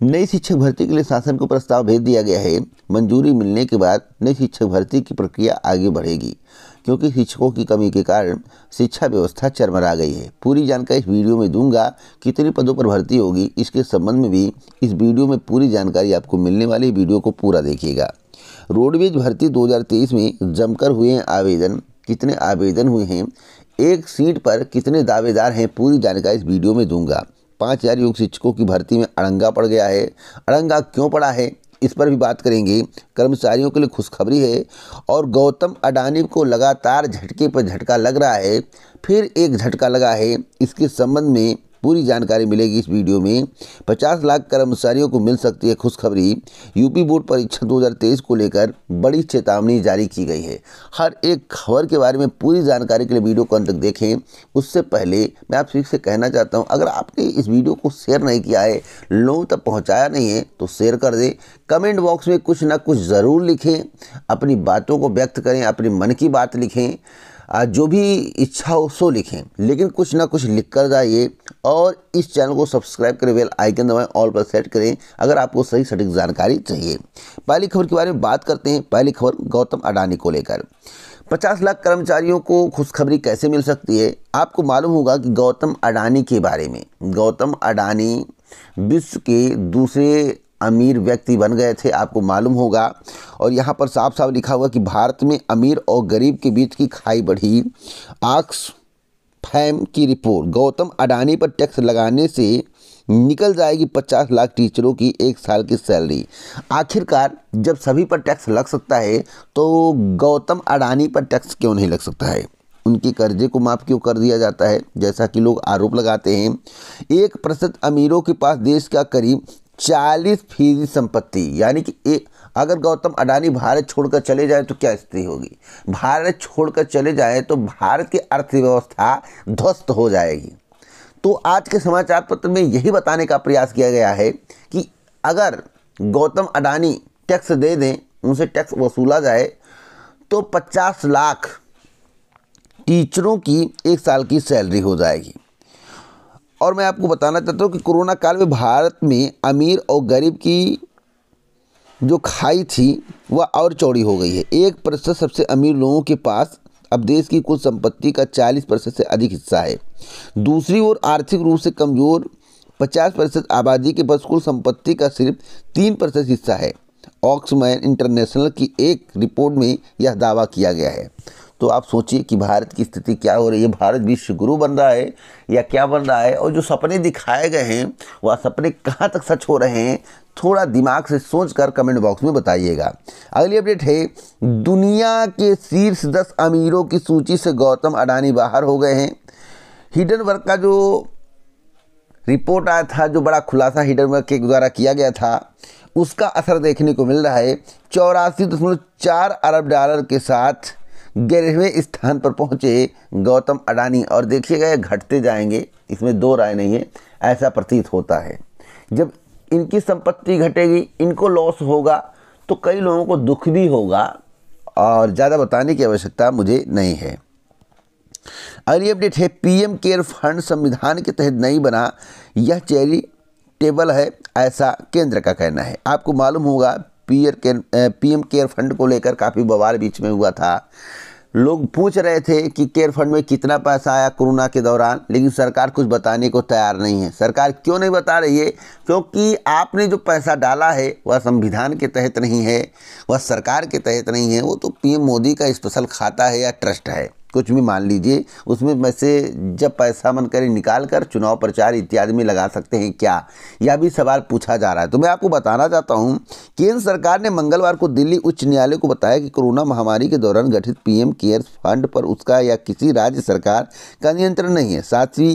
नई शिक्षक भर्ती के लिए शासन को प्रस्ताव भेज दिया गया है। मंजूरी मिलने के बाद नई शिक्षक भर्ती की प्रक्रिया आगे बढ़ेगी, क्योंकि शिक्षकों की कमी के कारण शिक्षा व्यवस्था चरमरा गई है। पूरी जानकारी इस वीडियो में दूंगा। कितने पदों पर भर्ती होगी इसके संबंध में भी इस वीडियो में पूरी जानकारी आपको मिलने वाली। वीडियो को पूरा देखिएगा। रोडवेज भर्ती 2023 में जमकर हुए हैं आवेदन। कितने आवेदन हुए हैं, एक सीट पर कितने दावेदार हैं, पूरी जानकारी इस वीडियो में दूंगा। 5000 योग शिक्षकों की भर्ती में अड़ंगा पड़ गया है। अड़ंगा क्यों पड़ा है, इस पर भी बात करेंगे। कर्मचारियों के लिए खुशखबरी है और गौतम अडानी को लगातार झटके पर झटका लग रहा है। फिर एक झटका लगा है, इसके संबंध में पूरी जानकारी मिलेगी इस वीडियो में। 50 लाख कर्मचारियों को मिल सकती है खुशखबरी। यूपी बोर्ड परीक्षा 2023 को लेकर बड़ी चेतावनी जारी की गई है। हर एक खबर के बारे में पूरी जानकारी के लिए वीडियो को अंत तक देखें। उससे पहले मैं आप सभी से कहना चाहता हूं, अगर आपने इस वीडियो को शेयर नहीं किया है, लोगों तक पहुंचाया नहीं है, तो शेयर कर दें। कमेंट बॉक्स में कुछ ना कुछ ज़रूर लिखें, अपनी बातों को व्यक्त करें, अपने मन की बात लिखें, जो भी इच्छा हो सो लिखें, लेकिन कुछ ना कुछ लिख कर जाइए। और इस चैनल को सब्सक्राइब करें, बेल आइकन दबाएं, ऑल पर सेट करें अगर आपको सही सटीक जानकारी चाहिए। पहली खबर के बारे में बात करते हैं। पहली खबर गौतम अडानी को लेकर। 50 लाख कर्मचारियों को खुशखबरी कैसे मिल सकती है। आपको मालूम होगा कि गौतम अडानी के बारे में, गौतम अडानी विश्व के दूसरे अमीर व्यक्ति बन गए थे, आपको मालूम होगा। और यहाँ पर साफ साफ लिखा हुआ कि भारत में अमीर और गरीब के बीच की खाई बढ़ी। ऑक्सफैम की रिपोर्ट, गौतम अडानी पर टैक्स लगाने से निकल जाएगी 50 लाख टीचरों की एक साल की सैलरी। आखिरकार जब सभी पर टैक्स लग सकता है तो गौतम अडानी पर टैक्स क्यों नहीं लग सकता है। उनके कर्जे को माफ़ क्यों कर दिया जाता है, जैसा कि लोग आरोप लगाते हैं। 1% अमीरों के पास देश का करीब 40% संपत्ति, यानी कि अगर गौतम अडानी भारत छोड़कर चले जाए तो क्या स्थिति होगी। भारत छोड़कर चले जाए तो भारत की अर्थव्यवस्था ध्वस्त हो जाएगी। तो आज के समाचार पत्र में यही बताने का प्रयास किया गया है कि अगर गौतम अडानी टैक्स दे दें, उनसे टैक्स वसूला जाए, तो 50 लाख टीचरों की एक साल की सैलरी हो जाएगी। और मैं आपको बताना चाहता हूँ कि कोरोना काल में भारत में अमीर और गरीब की जो खाई थी वह और चौड़ी हो गई है। 1% सबसे अमीर लोगों के पास अब देश की कुल संपत्ति का 40% से अधिक हिस्सा है। दूसरी ओर आर्थिक रूप से कमज़ोर 50% आबादी के पास कुल संपत्ति का सिर्फ 3% हिस्सा है। ऑक्सफैम इंटरनेशनल की एक रिपोर्ट में यह दावा किया गया है। तो आप सोचिए कि भारत की स्थिति क्या हो रही है। भारत विश्व गुरु बन रहा है या क्या बन रहा है, और जो सपने दिखाए गए हैं वह सपने कहाँ तक सच हो रहे हैं, थोड़ा दिमाग से सोचकर कमेंट बॉक्स में बताइएगा। अगली अपडेट है, दुनिया के शीर्ष 10 अमीरों की सूची से गौतम अडानी बाहर हो गए हैं। हिंडनबर्ग का जो रिपोर्ट आया था, जो बड़ा खुलासा हिंडनबर्ग के द्वारा किया गया था, उसका असर देखने को मिल रहा है। 84.4 अरब डॉलर के साथ 11वें स्थान पर पहुंचे गौतम अडानी। और देखिएगा ये घटते जाएंगे, इसमें दो राय नहीं है, ऐसा प्रतीत होता है। जब इनकी संपत्ति घटेगी, इनको लॉस होगा, तो कई लोगों को दुख भी होगा, और ज़्यादा बताने की आवश्यकता मुझे नहीं है। अगली अपडेट है, पीएम केयर फंड संविधान के तहत नहीं बना, यह चैरिटेबल है, ऐसा केंद्र का कहना है। आपको मालूम होगा पीएम केयर फंड को लेकर काफ़ी बवाल बीच में हुआ था। लोग पूछ रहे थे कि केयर फंड में कितना पैसा आया कोरोना के दौरान, लेकिन सरकार कुछ बताने को तैयार नहीं है। सरकार क्यों नहीं बता रही है? क्योंकि आपने जो पैसा डाला है वह संविधान के तहत नहीं है, वह सरकार के तहत नहीं है, वो तो पीएम मोदी का स्पेशल खाता है या ट्रस्ट है, कुछ भी मान लीजिए। उसमें में से जब पैसा मन करे निकाल कर चुनाव प्रचार इत्यादि में लगा सकते हैं क्या, यह भी सवाल पूछा जा रहा है। तो मैं आपको बताना चाहता हूं, केंद्र सरकार ने मंगलवार को दिल्ली उच्च न्यायालय को बताया कि कोरोना महामारी के दौरान गठित पीएम केयर्स फंड पर उसका या किसी राज्य सरकार का नियंत्रण नहीं है। साथ ही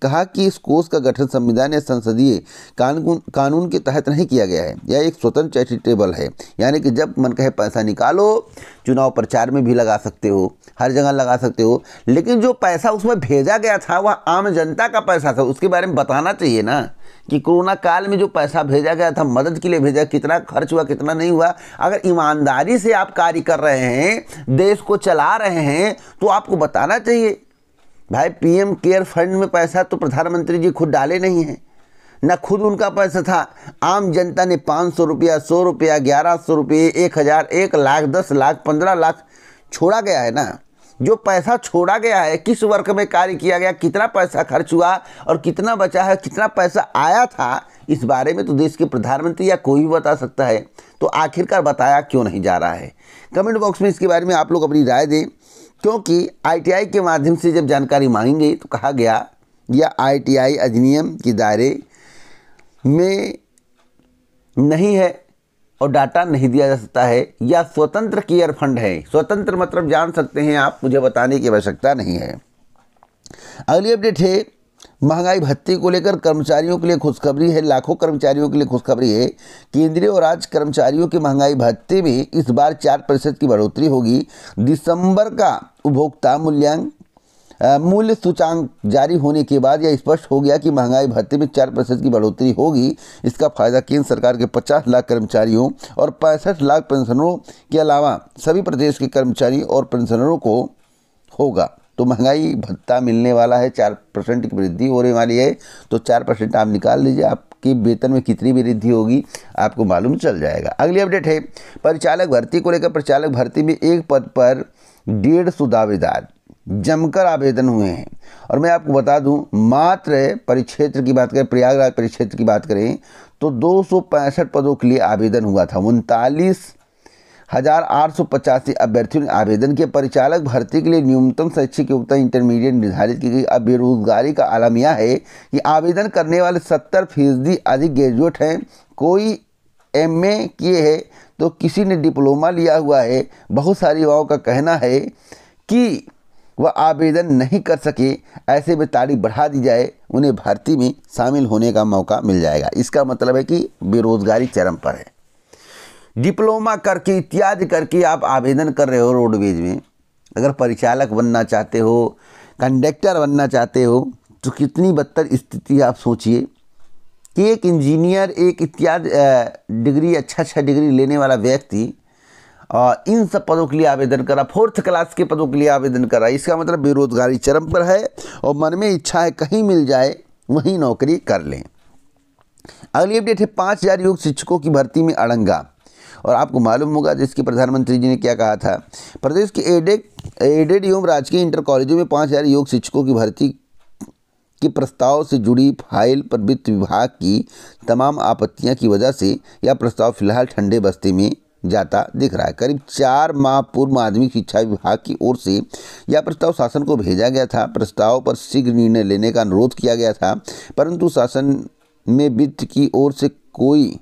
कहा कि इस कोष का गठन संविधान या संसदीय कानून के तहत नहीं किया गया है। यह एक स्वतंत्र चैरिटेबल है, यानी कि जब मन कहे पैसा निकालो, चुनाव प्रचार में भी लगा सकते हो, हर जगह लगा सकते हो, लेकिन जो पैसा उसमें भेजा गया था वह आम जनता का पैसा था, उसके बारे में बताना चाहिए ना कि कोरोना काल में जो पैसा भेजा गया था मदद के लिए भेजा, कितना खर्च हुआ कितना नहीं हुआ। अगर ईमानदारी से आप कार्य कर रहे हैं, देश को चला रहे हैं, तो आपको बताना चाहिए। भाई पीएम केयर फंड में पैसा तो प्रधानमंत्री जी खुद डाले नहीं हैं, ना खुद उनका पैसा था, आम जनता ने 500 रुपया, 100 रुपया, 1100 रुपये, 1000, 1 लाख, 10 लाख, 15 लाख छोड़ा गया है ना। जो पैसा छोड़ा गया है, किस वर्ग में कार्य किया गया, कितना पैसा खर्च हुआ और कितना बचा है, कितना पैसा आया था, इस बारे में तो देश के प्रधानमंत्री या कोई भी बता सकता है। तो आखिरकार बताया क्यों नहीं जा रहा है? कमेंट बॉक्स में इसके बारे में आप लोग अपनी राय दें, क्योंकि ITI के माध्यम से जब जानकारी मांगी गई तो कहा गया यह ITI अधिनियम के दायरे में नहीं है और डाटा नहीं दिया जा सकता है, या स्वतंत्र केयर फंड है। स्वतंत्र मतलब जान सकते हैं आप, मुझे बताने की आवश्यकता नहीं है। अगली अपडेट है महंगाई भत्ते को लेकर। कर्मचारियों के लिए खुशखबरी है, लाखों कर्मचारियों के लिए खुशखबरी है। केंद्रीय और राज्य कर्मचारियों के महंगाई भत्ते में इस बार 4% की बढ़ोतरी होगी। दिसंबर का उपभोक्ता मूल्य सूचांक जारी होने के बाद यह स्पष्ट हो गया कि महंगाई भत्ते में 4% की बढ़ोतरी होगी। इसका फायदा केंद्र सरकार के 50 लाख कर्मचारियों और 65 लाख पेंशनरों के अलावा सभी प्रदेश के कर्मचारियों और पेंशनरों को होगा। तो महंगाई भत्ता मिलने वाला है, 4% की वृद्धि होने वाली है। तो 4% आप निकाल लीजिए, आपके वेतन में कितनी वृद्धि होगी आपको मालूम चल जाएगा। अगली अपडेट है परिचालक भर्ती को लेकर। परिचालक भर्ती में एक पद पर 150 दावेदार जमकर आवेदन हुए हैं। और मैं आपको बता दूं, मात्र परिक्षेत्र की बात करें, प्रयागराज परिक्षेत्र की बात करें तो 265 पदों के लिए आवेदन हुआ था। 39,885 अभ्यर्थियों ने आवेदन किया। परिचालक भर्ती के लिए न्यूनतम शैक्षिक योग्यता इंटरमीडिएट निर्धारित की गई। अब बेरोजगारी का आलम यह है कि आवेदन करने वाले 70% अधिक ग्रेजुएट हैं। कोई MA किए है तो किसी ने डिप्लोमा लिया हुआ है। बहुत सारे युवाओं का कहना है कि वह आवेदन नहीं कर सके, ऐसे में तारीख बढ़ा दी जाए, उन्हें भर्ती में शामिल होने का मौका मिल जाएगा। इसका मतलब है कि बेरोजगारी चरम पर है। डिप्लोमा करके, इत्यादि करके आप आवेदन कर रहे हो रोडवेज में। अगर परिचालक बनना चाहते हो, कंडक्टर बनना चाहते हो, तो कितनी बदतर स्थिति आप सोचिए कि एक इंजीनियर, एक इत्यादि डिग्री, अच्छा डिग्री लेने वाला व्यक्ति इन सब पदों के लिए आवेदन करा, 4th क्लास के पदों के लिए आवेदन करा। इसका मतलब बेरोजगारी चरम पर है और मन में इच्छा है कहीं मिल जाए वहीं नौकरी कर लें। अगली अपडेट है 5000 योग शिक्षकों की भर्ती में अड़ंगा। और आपको मालूम होगा जिसकी प्रधानमंत्री जी ने क्या कहा था, प्रदेश के एडेड एवं राजकीय इंटर कॉलेजों में 5000 योग शिक्षकों की भर्ती के प्रस्ताव से जुड़ी फाइल पर वित्त विभाग की तमाम आपत्तियां की वजह से यह प्रस्ताव फिलहाल ठंडे बस्ते में जाता दिख रहा है। करीब 4 माह पूर्व माध्यमिक शिक्षा विभाग की ओर से यह प्रस्ताव शासन को भेजा गया था। प्रस्ताव पर शीघ्र निर्णय लेने का अनुरोध किया गया था, परंतु शासन में वित्त की ओर से कोई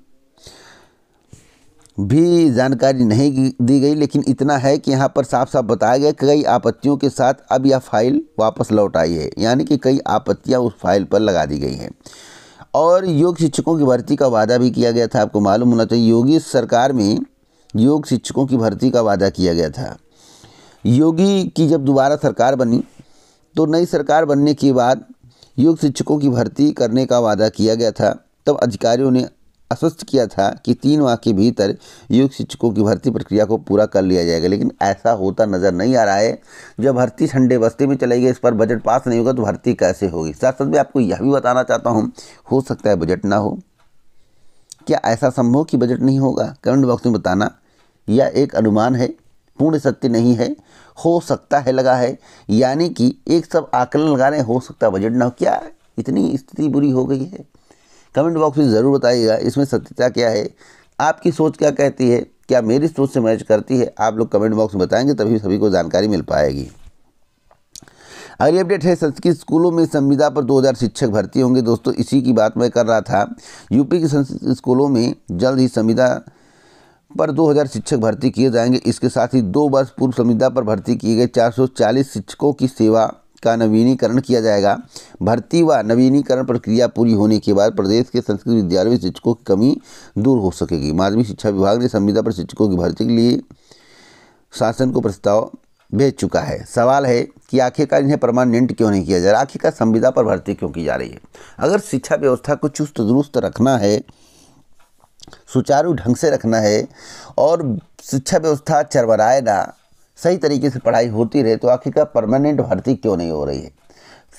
भी जानकारी नहीं दी गई। लेकिन इतना है कि यहाँ पर साफ साफ बताया गया कि कई आपत्तियों के साथ अब यह फाइल वापस लौट आई है, यानी कि कई आपत्तियाँ उस फाइल पर लगा दी गई हैं। और योग शिक्षकों की भर्ती का वादा भी किया गया था। आपको मालूम होना चाहिए, योगी सरकार में योग शिक्षकों की भर्ती का वादा किया गया था। योगी की जब दोबारा सरकार बनी तो नई सरकार बनने के बाद योग शिक्षकों की भर्ती करने का वादा किया गया था। तब अधिकारियों ने आश्वस्त किया था कि 3 माह के भीतर योग शिक्षकों की भर्ती प्रक्रिया को पूरा कर लिया जाएगा, लेकिन ऐसा होता नज़र नहीं आ रहा है। जब भर्ती ठंडे बस्ते में चलेगी, इस पर बजट पास नहीं होगा तो भर्ती कैसे होगी। साथ साथ में आपको यह भी बताना चाहता हूँ, हो सकता है बजट ना हो। क्या ऐसा संभव कि बजट नहीं होगा? कमेंट बॉक्स में बताना। यह एक अनुमान है, पूर्ण सत्य नहीं है, हो सकता है लगा है, यानी कि एक सब आकलन लगा रहे हैं, हो सकता है बजट ना हो। क्या इतनी स्थिति बुरी हो गई है? कमेंट बॉक्स में ज़रूर बताइएगा इसमें सत्यता क्या है, आपकी सोच क्या कहती है, क्या मेरी सोच से मैच करती है? आप लोग कमेंट बॉक्स में बताएंगे तभी सभी को जानकारी मिल पाएगी। अगली अपडेट है संस्कृत स्कूलों में संविदा पर 2000 शिक्षक भर्ती होंगे। दोस्तों इसी की बात मैं कर रहा था। यूपी के संस्कृत स्कूलों में जल्द ही संविदा पर 2000 शिक्षक भर्ती किए जाएंगे। इसके साथ ही 2 वर्ष पूर्व संविदा पर भर्ती किए गए 440 शिक्षकों की सेवा का नवीनीकरण किया जाएगा। भर्ती व नवीनीकरण प्रक्रिया पूरी होने के बाद प्रदेश के संस्कृत विद्यालयों में शिक्षकों की कमी दूर हो सकेगी। माध्यमिक शिक्षा विभाग ने संविदा पर शिक्षकों की भर्ती के लिए शासन को प्रस्ताव भेज चुका है। सवाल है कि आखिरकार इन्हें परमानेंट क्यों नहीं किया जा रहा, आखिरकार संविदा पर भर्ती क्यों की जा रही है? अगर शिक्षा व्यवस्था को चुस्त दुरुस्त रखना है, सुचारू ढंग से रखना है और शिक्षा व्यवस्था चरमराए ना, सही तरीके से पढ़ाई होती रहे, तो आखिरकार परमानेंट भर्ती क्यों नहीं हो रही है?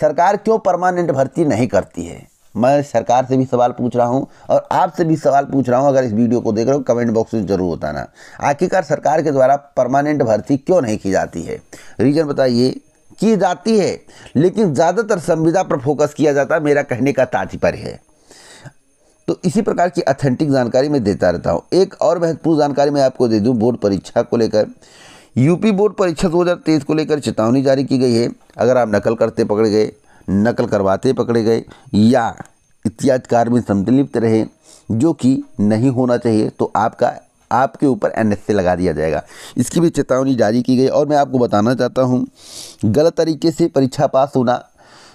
सरकार क्यों परमानेंट भर्ती नहीं करती है? मैं सरकार से भी सवाल पूछ रहा हूं और आपसे भी सवाल पूछ रहा हूं। अगर इस वीडियो को देख रहे हो कमेंट बॉक्स में जरूर बताना, आखिरकार सरकार के द्वारा परमानेंट भर्ती क्यों नहीं की जाती है? रीजन बताइए। की जाती है लेकिन ज़्यादातर संविदा पर फोकस किया जाता है, मेरा कहने का तात्पर्य है। तो इसी प्रकार की ऑथेंटिक जानकारी मैं देता रहता हूँ। एक और महत्वपूर्ण जानकारी मैं आपको दे दूँ बोर्ड परीक्षा को लेकर। यूपी बोर्ड परीक्षा 2023 को लेकर चेतावनी जारी की गई है। अगर आप नकल करते पकड़े गए, नकल करवाते पकड़े गए या इत्यादि कार्य में संलिप्त रहे, जो कि नहीं होना चाहिए, तो आपके ऊपर NSA लगा दिया जाएगा। इसकी भी चेतावनी जारी की गई। और मैं आपको बताना चाहता हूँ, गलत तरीके से परीक्षा पास होना,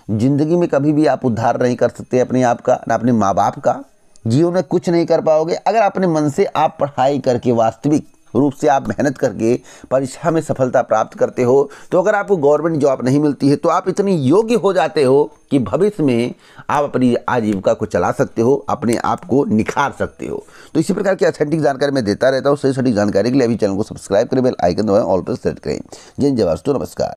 ज़िंदगी में कभी भी आप उद्धार नहीं कर सकते अपने आप का, ना अपने माँ बाप का। जीवन में कुछ नहीं कर पाओगे अगर अपने मन से आप पढ़ाई करके, वास्तविक रूप से आप मेहनत करके परीक्षा में सफलता प्राप्त करते हो। तो अगर आपको गवर्नमेंट जॉब नहीं मिलती है तो आप इतने योग्य हो जाते हो कि भविष्य में आप अपनी आजीविका को चला सकते हो, अपने आप को निखार सकते हो। तो इसी प्रकार की ऑथेंटिक जानकारी मैं देता रहता हूँ। सही सटीक जानकारी के लिए अभी चैनल को सब्सक्राइब करें, बेल आइकन दबाएं, ऑल पर सेट करें। जय जवान, नमस्कार।